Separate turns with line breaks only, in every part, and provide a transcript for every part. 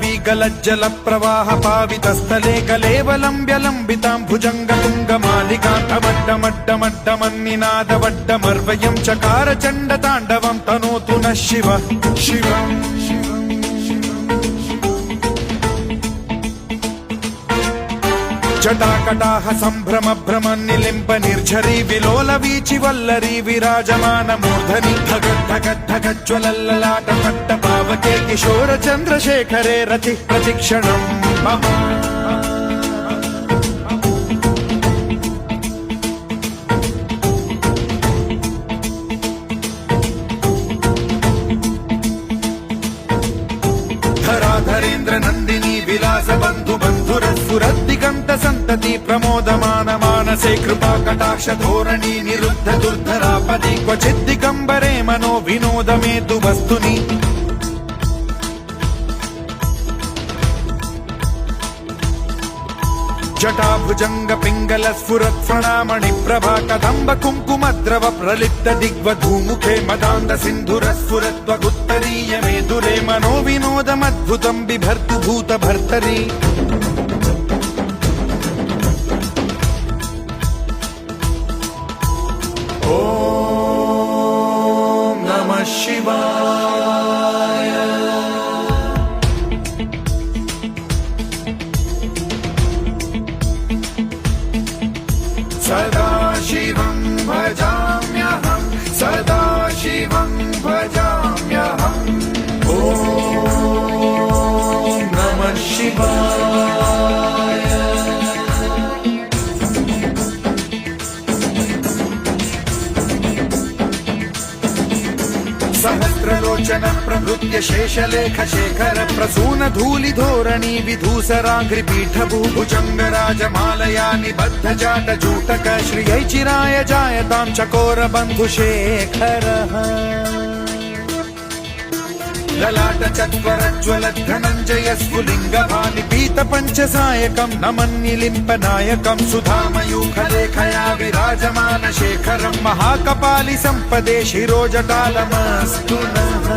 वीगलज्जल प्रवाह पावितस्थले कलेवलम्ब्यलम्बितां भुजङ्गतुङ्गमालिकान्तवड्डमड्डमड्डमन्निनादवड्डमर्वयं चकार चण्डताण्डवं तनोतु नः शिवः शिवम् जटाकटाह सम्भ्रम भ्रमन्निलिम्ब निर्झरी विलोल वीचि वल्लरी विराजमान मूर्धनि धगद्धगद्धगज्ज्वलल्ललाट पट्ट पावके किशोर चन्द्रशेखरे रति प्रतिक्षणम् मम धराधरेन्द्र नन्दिनी विलास बन्धु बन्धुरस्फुरद्दिगन्त सन्तति प्रमोदमान मानसे कृपा कटाक्ष धोरणी निरुद्ध दुर्धरापदि क्वचिद्दिगम्बरे मनो विनोद मेतु वस्तुनि जटाभुजंग पिंगल स्फुरत् फणामणि प्रभा कदम्ब कुङ्कुमद्रव प्रलिप्त दिग्वधूमुखे मदान्द सिन्धुर स्फुरत्वगुत्तरीय मेदुरे मनो विनोदमद्भुतं बिभर्तु भूत भर्तरि ॐ नमः शिवाय सदा शिवं भजाम्यहं सदा शिवं भजाम्यहम् ॐ नमः शिवाय सहस्रलोचन प्रभृत्य शेषलेख शेखर प्रसून धूलि धोरणी विधूसराघ्रि पीठ भूभुजंग राजमालया निबद्ध जाट जूटक श्रियै चिराय जायतां चकोर बन्धुशेखरः ललाट चत्वरज्वल धनञ्जय स्फुलिङ्ग भानिपीत पञ्चसायकं नमन्निलिम्प नायकं सुधामयूखलेखया विराजमान शेखरं महाकपालि सम्पदे शिरोजटालमस्तु नः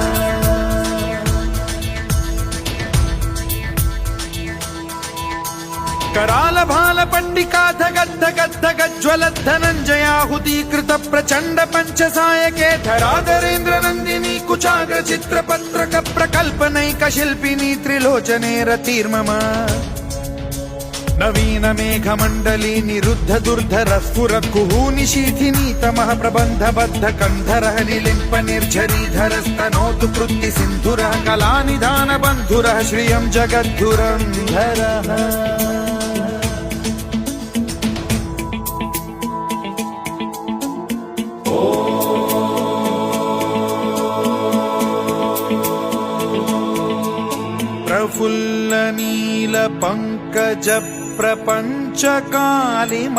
कराल भाल पंडिका धगद्धगद्धगज्ज्वलद्धनञ्जयाहुतीकृत प्रचण्ड पञ्चसायके धराधरेन्द्र नन्दिनी कुचाग्र चित्रपत्रक प्रकल्पनैक शिल्पिनी त्रिलोचने रतिर्मम नवीन मेघमण्डली निरुद्ध दुर्धर स्फुर कुहूनिशीथिनी तमः प्रबन्ध बद्ध कन्धरः निलिम्प निर्झरीधर स्तनोतु कृत्ति सिन्धुरः कलानिधान बन्धुरः श्रियं जगद्धुरन्धरः प्रफुल्ल नील पंकज प्रपंच कालिम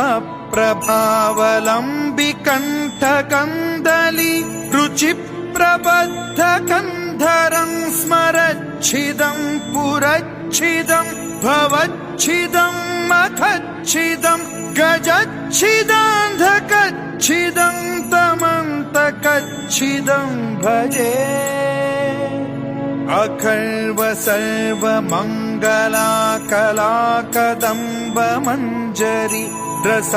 प्रभावलंबि कंठ कंदली रुचि प्रबद्ध कंधरं स्मरच्छिदं पुरच्छिदं भवच्छिदं मखच्छिदं गजच्छिदान्धकच्छिदं तमन्तकच्छिदं भजे अखर्व सर्व मंगला कला कदम्ब मंजरी रस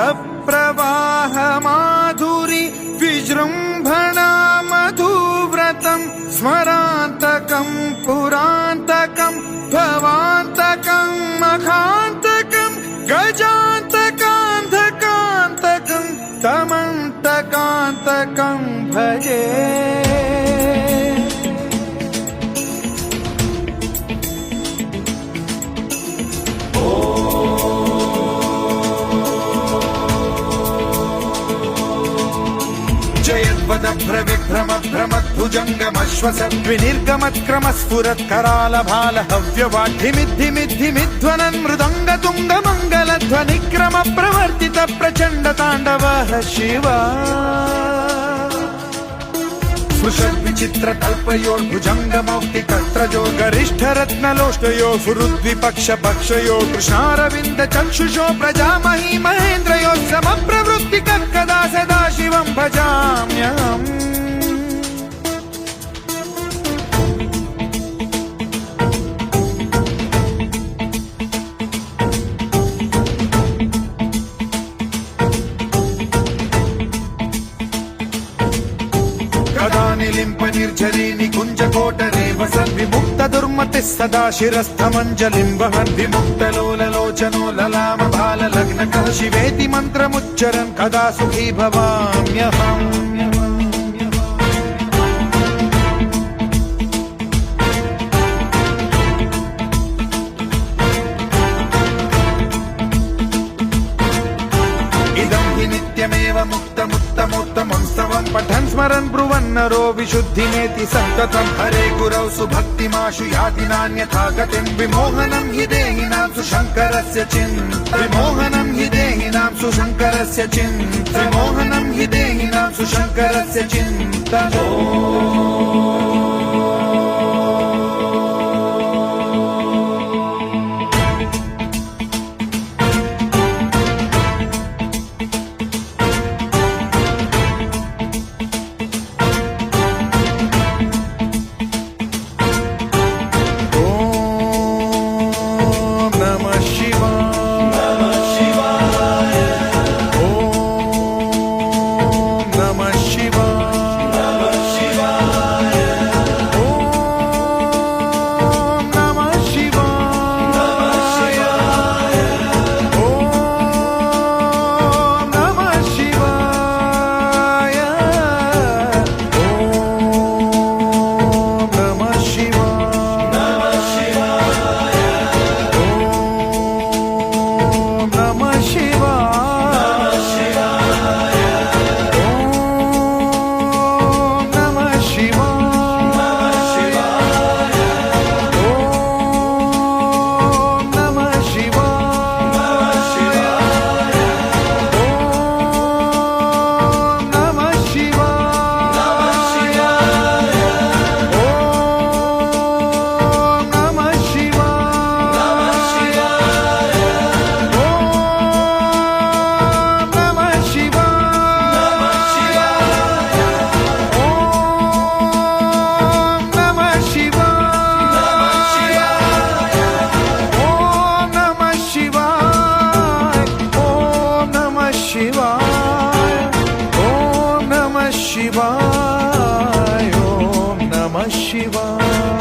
प्रवाह माधुरी विजृंभणा मधुव्रतं स्मरान्तकं पुरान्तकं भवान्तकं मखान्तकं गजान्तकान्धकान्तकं तमन्तकान्तकं भजे भ्रविभ्रम भ्रमद्भुजङ्गमश्वसद्विनिर्गमत्क्रम स्फुरत् कराल भाल हव्यवाढ्यमिद्धिमिद्धिमिध्वनन् मृदङ्ग तुङ्ग मङ्गलध्वनिक्रम प्रवर्तित प्रचण्ड ताण्डवः शिवा स्पृशद्विचित्र कल्पयोर्भुजङ्गमौक्ति कर्त्रजो गरिष्ठ रत्नलोष्टयो फुरुद्विपक्ष पक्षयो कृष्णारविन्द चक्षुषो प्रजामही महेन्द्रयो समप्रवृत्ति कदा सदा शिवं भजाम्यहम् निर्झरी निकुञ्जकोटरे वसन् विमुक्त दुर्मतिः सदा शिरस्थमञ्जलिं वहन् विमुक्तलोललोचनो ललाम बाललग्नकः शिवेति मन्त्रमुच्चरन् कदा सुखी भवाम्यहम् नित्यमेव मुक्तमुत्तमोत्तमं स्तवं पठन् स्मरन् ब्रुवन् नरो विशुद्धिमेति सन्ततं हरे गुरौ सुभक्तिमाशु याति नान्यथा गतिं विमोहनं हि देहिनां सुशङ्करस्य विमोहनं हि देहिनां सुशङ्करस्य विमोहनं हि देहिनां सुशङ्करस्य चिन्तनो शिवाय ओम नमः शिवाय ओम नमः शिवाय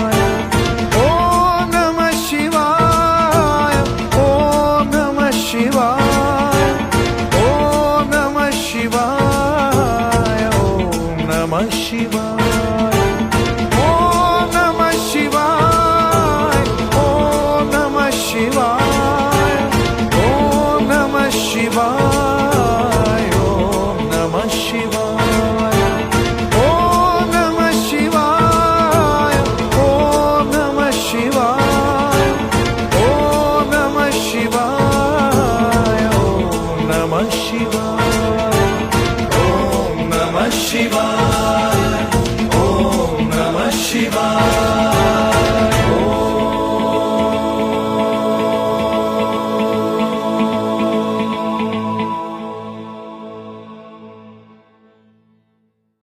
ओम नमः शिवाय ओम नमः शिवाय ओम नमः शिवाय ओम नमः शिवाय ओम नमः शिवाय ओम नमः शिवाय ओम नमः शिवाय ओम नमः शिवाय ओम नमः शिवाय ओम नमः शिवाय ओम नमः शिवाय ओम नमः शिवाय